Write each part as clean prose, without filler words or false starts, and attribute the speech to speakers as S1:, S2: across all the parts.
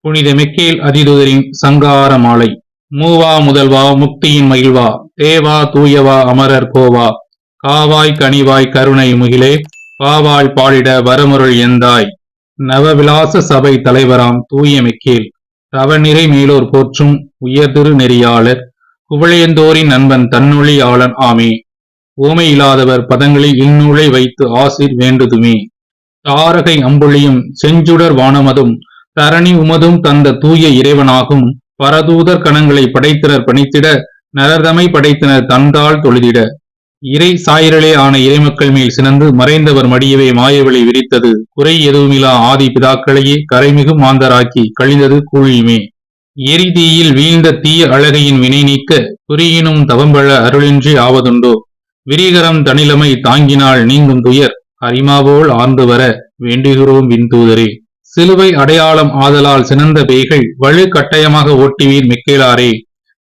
S1: புனித மிக்கேல் அதிதூதரின் சங்கார மாலை. மூவா முதல்வா முக்தியின் மகிழ்வா, தேவா தூயவா அமரர் கோவா, காவாய் கனிவாய் கருணை முகிலே, பாவால் பாடிட வரமுருள் எந்தாய். நவவிலாச சபை தலைவராம் தூய மிக்கேல், தவநிறை மேலோர் போற்றும் உயர்திரு நெறியாளர், குவளையந்தோரின் நண்பன் தன்னொழியாளன் ஆமே. ஓமையில்லாதவர் பதங்களில் இந்நூலை வைத்து ஆசிர் வேண்டுதுமே. தாரகை அம்புலியும் செஞ்சுடர் வானமதும் தரணி உமதும் தந்த தூய இறைவனாகும், பரதூதர் கணங்களை படைத்தினர் பணித்திட, நரர்தமை படைத்தினர் தந்தாள் தொழுதிட. இறை சாயிரலே ஆன இறைமக்கள் மேல் சினந்து மறைந்தவர் மடியவே மாயவெளி விரித்தது, குறை எதுவுமிலா ஆதி பிதாக்களையே கரைமிகு மாந்தராக்கி கழிந்தது கூழியுமே. எரிதீயில் வீழ்ந்த தீய அழகையின் வினை நீக்க, குறியினும் தவம்பழ அருளின்றி ஆவதுண்டோ. விரிகரம் தனிலமை தாங்கினால் நீங்கும் துயர், அரிமாவோல் ஆர்ந்து வர வேண்டுகிறோம் விண்தூதரே. சிலுவை அடையாளம் ஆதலால் சினந்த பேய்கள் வலு கட்டயமாக ஓட்டிவீர் மிக்கேலாரே.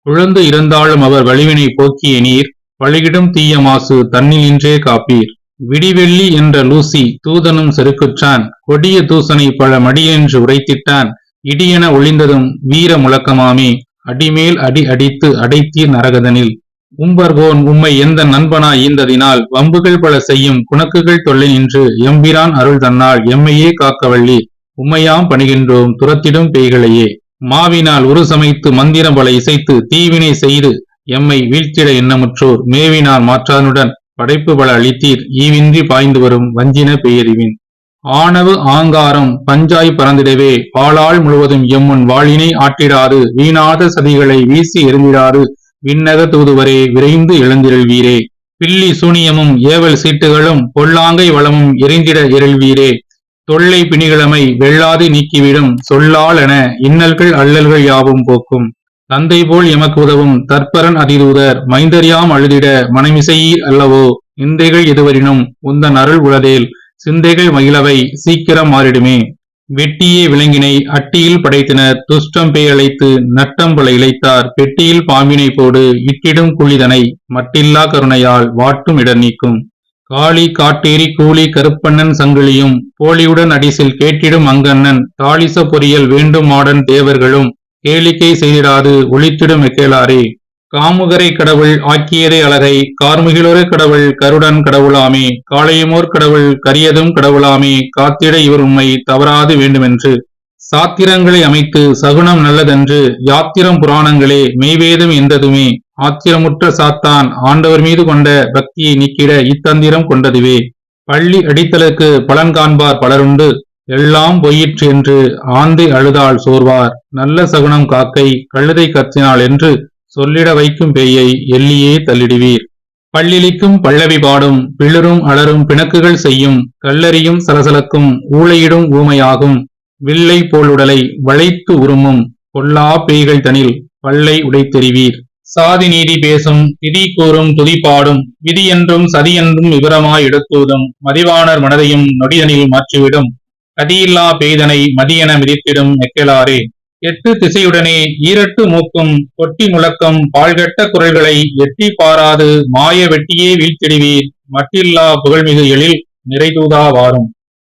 S1: உழந்து இருந்தாலும் அவர் வலிவினை போக்கிய நீர், பழுகிடும் தீய மாசு தன்னினின்றே காப்பீர். விடிவெள்ளி என்ற லூசி தூதனும் செருக்குற்றான், கொடிய தூசனை பல மடியென்று உரைத்திட்டான். இடியென ஒளிந்ததும் வீர முழக்கமாமே, அடிமேல் அடி அடித்து அடைத்தீர் நரகதனில். உம்பர்கோன் உம்மை எந்த நண்பனா ஈந்ததினால், வம்புகள் பல செய்யும் குணக்குகள் தொல்லை நின்று, எம்பிரான் அருள் தன்னால் எம்மையே காக்கவல்லீர். உம்மையாம் பணிகின்றோம் துரத்திடும் பேய்களையே. மாவினால் உரு சமைத்து மந்திரம் பல இசைத்து தீவினை செய்து எம்மை வீழ்த்திட எண்ணமுற்றோர், மேவினால் மாற்றானுடன் படைப்பு பல அளித்தீர். ஈவின்றி பாய்ந்து வரும் வஞ்சின பேயறிவின் ஆணவு ஆங்காரம் பஞ்சாய் பறந்திடவே, பாலால் முழுவதும் எம்முன் வாளினை ஆட்டிடாது, வீணாத சதிகளை வீசி எறிந்திடாது, விண்ணக தூதுவரே விரைந்து எழுந்திருள்வீரே. பில்லி சூனியமும் ஏவல் சீட்டுகளும் பொல்லாங்கை வளமும் எரிந்திட எருள்வீரே. தொல்லை பிணிகிழமை வெள்ளாது நீக்கிவிடும், சொல்லால் என இன்னல்கள் அல்லல்கள் யாவும் போக்கும். தந்தை போல் எமக்கு உதவும் தற்பரன் அதிதூதர், மைந்தரியாம் அழுதிட மனமிசையீர் அல்லவோ. இந்தைகள் எதுவரினும் உந்தன் அருள் உளதேல், சிந்தைகள் மகிழவை சீக்கிரம் மாறிடுமே. வெட்டியே விலங்கினை அட்டியில் படைத்தனர், துஷ்டம் பேயழைத்து நட்டம் பல இழைத்தார். பெட்டியில் பாம்பினை போடு இட்டிடும் குழிதனை, மட்டில்லா கருணையால் வாட்டும் இடர் நீக்கும். காளி காட்டேரி கூலி கருப்பண்ணன் சங்கிலியும், போலியுடன் அடிசில் கேட்டிடும் அங்கண்ணன். தாளிச பொறியல் வேண்டும் மாடன் தேவர்களும், கேளிக்கை செய்திடாது ஒளித்திடும் மிக்கேலாரே. காமுகரை கடவுள் ஆக்கியதே அழகை, கார்முகிலொரு கடவுள் கருடன் கடவுளாமே. காளையமோர் கடவுள் கரியதும் கடவுளாமே, காத்திட இவர் உண்மை தவறாது வேண்டுமென்று. சாத்திரங்களை அமைத்து சகுனம் நல்லதென்று, யாத்திரம் புராணங்களே மெய்வேதம் எந்ததுமே. ஆத்திரமுற்ற சாத்தான் ஆண்டவர் மீது கொண்ட பக்தியை நீக்கிட இத்தந்திரம் கொண்டதுவே. பள்ளி அடித்தலுக்கு பலன் காண்பார் பலருண்டு, எல்லாம் பொய்யிற்று என்று ஆந்தை அழுதால் சோர்வார். நல்ல சகுனம் காக்கை கழுதை கத்தினாள் என்று, சொல்லிட வைக்கும் பேயை எள்ளியே தள்ளிடுவீர். பல்லிழிக்கும் பல்லவி பாடும் பிளரும் அலரும் பிணக்குகள் செய்யும், கல்லறியும் சலசலக்கும் ஊளையிடும் ஊமையாகும். வில்லை போலுடலை வளைத்து உருமும் பொல்லா பேய்கள் தனில் பல்லை உடைத்தெறிவீர். சாதி நீதி பேசும் விதி கூறும் துதிப்பாடும், விதி என்றும் சதி என்றும் விவரமாய் எடுத்தூதும், மதிவாணர் மனதையும் நொடிதனில் மாற்றிவிடும். கதியில்லா பெய்தனை மதியென மிதித்திடும் மெக்கலாரே. எட்டு திசையுடனே ஈரட்டு மூக்கும் கொட்டி முழக்கம் பால்கட்ட குரல்களை எட்டி பாராது மாய வெட்டியே வீழ்த்திடுவீர். மட்டில்லா புகழ்மிகு எழில் நிறைதூதா வாரும்.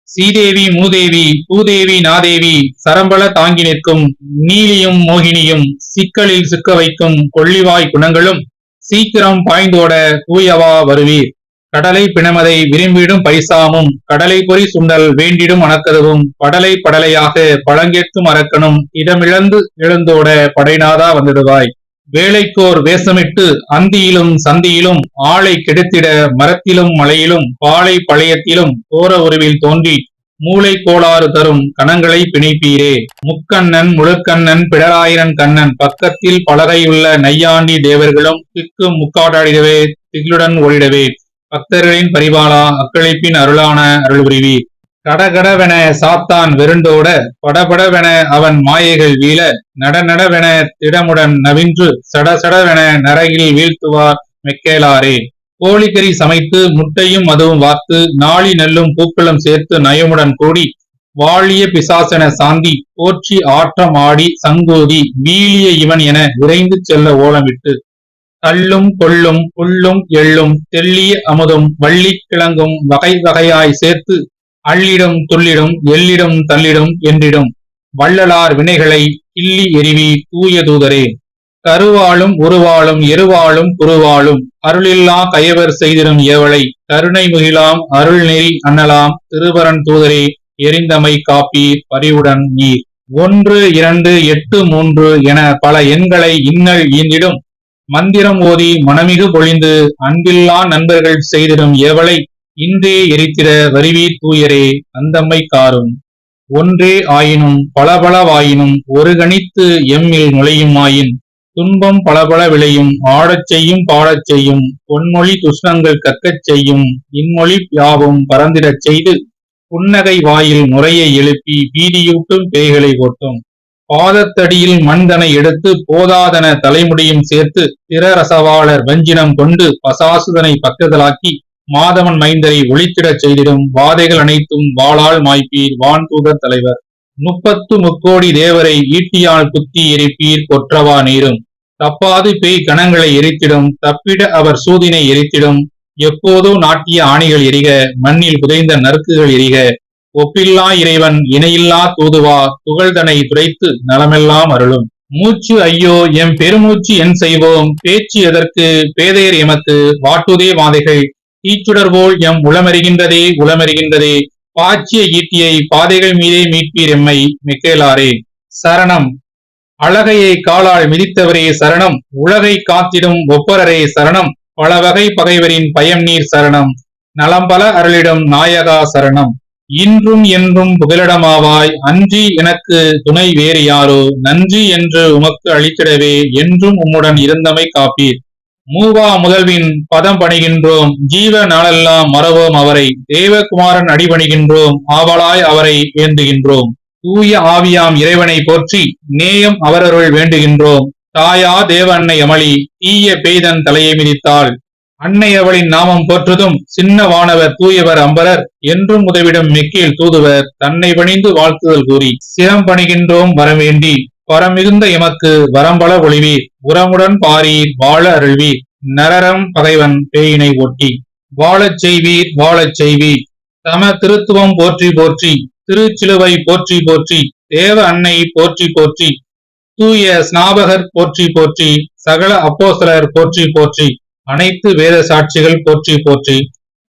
S1: சீதேவி மூதேவி பூதேவி நாதேவி, சரம்பல தாங்கி நிற்கும் நீலியும் மோகினியும், சிக்கலில் சிக்க வைக்கும் கொள்ளிவாய் குணங்களும், சீக்கிரம் பாய்ந்தோட தூயவா வருவீர். கடலை பிணமதை விரும்பிடும் பைசாமும், கடலை பொறி சுண்டல் வேண்டிடும் அணக்கதவும், படலை படலையாக பழங்கேற்கும் அரக்கனும், இடமிழந்து எழுந்தோட படைநாதா வந்துடுவாய். வேலைக்கோர் வேஷமிட்டு அந்தியிலும் சந்தியிலும், ஆளை கெடுத்திட மரத்திலும் மலையிலும் பாலை பழையத்திலும் கோர உருவில் தோன்றி, மூளை கோளாறு தரும் கணங்களை பிணைப்பீரே. முக்கண்ணன் முழுக்கண்ணன் பிடராயிரன் கண்ணன், பக்கத்தில் பலகையுள்ள நையாண்டி தேவர்களும் திக்கும் முக்காடாடிடவே திகிலுடன் ஓடிடவே. பக்தர்களின் பரிபாலா அக்களிப்பின் அருளான அருள் புரிவீர். கடகடவென சாத்தான் வெருண்டோட, படபடவென அவன் மாயைகள் வீழ, நடநடவென திடமுடன் நவின்று, சடசடவென நரகில் வீழ்த்துவார் மெக்கேலாரே. கோழிக்கறி சமைத்து முட்டையும் அதுவும் வார்த்து, நாளி நெல்லும் பூக்களும் சேர்த்து நயமுடன் கூடி, வாழிய பிசாசென சாந்தி போற்றி ஆற்றம் ஆடி சங்கோதி, வீழிய இவன் என விரைந்து செல்ல ஓலமிட்டு, கல்லும் கொள்ளும் புல்லும் எள்ளும் தெள்ளிய அமுதும் வள்ளி கிழங்கும் வகை வகையாய் சேர்த்து, அள்ளிடும் துள்ளிடும் எள்ளிடும் தள்ளிடும் என்றிடும். வள்ளலார் வினைகளை கிள்ளி எறிவி தூய தூதரே. கருவாலும் உருவாலும் எருவாலும் குருவாலும் அருளில்லா கயவர் செய்திடும் ஏவலை கருணை முகிலாம் அருள்நெறி அண்ணலாம் திருவரன் தூதரே எரிந்தமை காப்பீர் பரிவுடன் நீர். 1 2 8 3 என பல எண்களை இன்னல் ஈந்திடும் மந்திரம் ஓதி மனமிகு பொழிந்து அன்பில்லா நண்பர்கள் செய்திடும் ஏவலை இன்றே எரித்திட வருவீர் தூயரே அந்தம்மை காரும். ஒன்றே ஆயினும் பலபலவாயினும் ஒரு கணித்து எம்மில் நுழையுமாயின் துன்பம் பலபல விளையும் ஆடச் செய்யும் பாடச் செய்யும் பொன்மொழி துஷ்ணங்கள் கற்கச் செய்யும் இன்மொழி யாவும் பறந்திடச் செய்து புன்னகை வாயில் நுரையை எழுப்பி பீதியூட்டும் பேய்களை ஓட்டும் பாதத்தடியில் மண்தனை எடுத்து போதாதன தலைமுடியும் சேர்த்து திரரசவாளர் வஞ்சினம் கொண்டு பசாசுதனை பக்குதலாக்கி மாதவன் மைந்தரை ஒளித்திடச் செய்திடும் வாதைகள் அனைத்தும் வாளால் மாய்ப்பீர் வான் தூதர் தலைவர். 30 தேவரை ஈட்டியால் குத்தி எரிப்பீர் கொற்றவா நீரும். தப்பாது பேய் கணங்களை எரித்திடும் தப்பிட அவர் சூதினை எரித்திடும் எப்போதோ நாட்டிய ஆணிகள் எரிக மண்ணில் புதைந்த நறுக்குகள் எரிக ஒப்பில்லா இறைவன் இணையில்லா தூதுவா துகள்தனை துடைத்து நலமெல்லாம் அருளும். மூச்சு ஐயோ எம் பெருமூச்சு என் செய்வோம் பேச்சு எதற்கு பேதையர் எமக்கு வாட்டுதே வாதைகள் தீச்சுடர் போல் எம் உளமெறிகின்றதே உளமெறிகின்றதே பாய்ச்சிய ஈட்டியை பாதைகள் மீதே மீட்பீர் எம்மை மிக்கேலாரே. சரணம். அழகையை காலால் மிதித்தவரே சரணம் உலகை காத்திடும் ஒப்பரரே சரணம் பல வகை பகைவரின் பயம் நீர் சரணம் நலம்பல அருளிடும் நாயகா சரணம். இன்றும் என்றும் புகலிடமாவாய் அன்றி எனக்கு துணை வேறு யாரோ நன்றி என்று உமக்கு அளித்திடவே என்றும் உம்முடன் இருந்தமை காப்பீர். மூவா முதல்வின் பதம் பணிகின்றோம் ஜீவ நாளெல்லாம் மறவோம் அவரை தேவகுமாரன் அடிபணிகின்றோம் ஆவலாய் அவரை ஏந்துகின்றோம். தூய ஆவியாம் இறைவனை போற்றி நேயம் அவரருள் வேண்டுகின்றோம். தாயா தேவ அன்னை அமளி தீய பெய்தன் தலையை மிதித்தாள் அன்னை அவளின் நாமம் போற்றுதும் சின்ன வானவர் தூயவர் அம்பரர் என்றும் உதவிடும் மெக்கேல் தூதுவர் தன்னை பணிந்து வாழ்த்துதல் கூறி சிரம் பணிகின்றோம் வரவேண்டி பரமிகுந்த எமக்கு வரம்பல ஒளிவீர் உரமுடன் பாரீர் வாழ அருள்வீர் நரரம் பகைவன் பேயினை ஒட்டி வாழச் செய்வீர் வாழச் செய்வீர். தம திருத்துவம் போற்றி போற்றி திருச்சிலுவை போற்றி போற்றி தேவ அன்னை போற்றி போற்றி தூய ஸ்நாபகர் போற்றி போற்றி சகல அப்போஸ்தலர் போற்றி போற்றி அனைத்து வேத சாட்சிகள் போற்றி போற்றி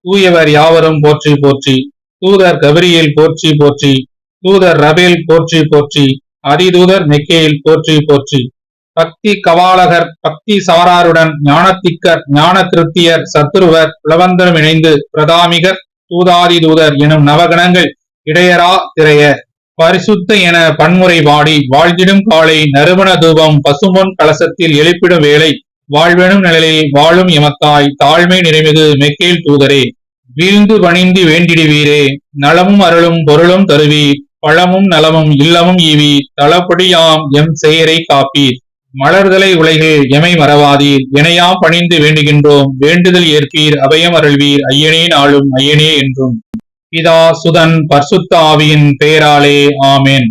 S1: தூயவர் யாவரும் போற்றி போற்றி தூதர் கபிரியேல் போற்றி போற்றி தூதர் ரபேல் போற்றி போற்றி அதிதூதர் மெக்கேல் போற்றி போற்றி. பக்தி கவாலகர் பக்தி சாராருடன் ஞானத்திக்கர் ஞான கிருத்தியர் சத்துருவர் பிளவந்தரம் இணைந்து பிரதாமிகர் தூதாதி தூதர் எனும் நவகணங்கள் இடையரா திரைய பரிசுத்த என பன்முறை வாடி வாழ்ந்திடும் காலை நறுமண தூபம் பசும்பொன் கலசத்தில் எழுப்பிடும் வேளை வாழ்வெனும் நிழலில் வாழும் எமக்காய் தாழ்மை நிறைமிகு மெக்கேல் தூதரே வீழ்ந்து பணிந்து வேண்டிடுவீரே நலமும் அருளும் பொருளும் தருவீர் பழமும் நலமும் இல்லமும் ஈவீர் தளப்படியாம் எம் செயரை காப்பீர். மலர்தலை உலகில் எமை மறவாதீர் எனையாம் பணிந்து வேண்டுகின்றோம் வேண்டுதல் ஏற்பீர் அபயம் அருள்வீர் ஐயனே நாளும் ஐயனே என்றும். பிதா சுதன் பரிசுத்த ஆவியின் பெயராலே ஆமென்.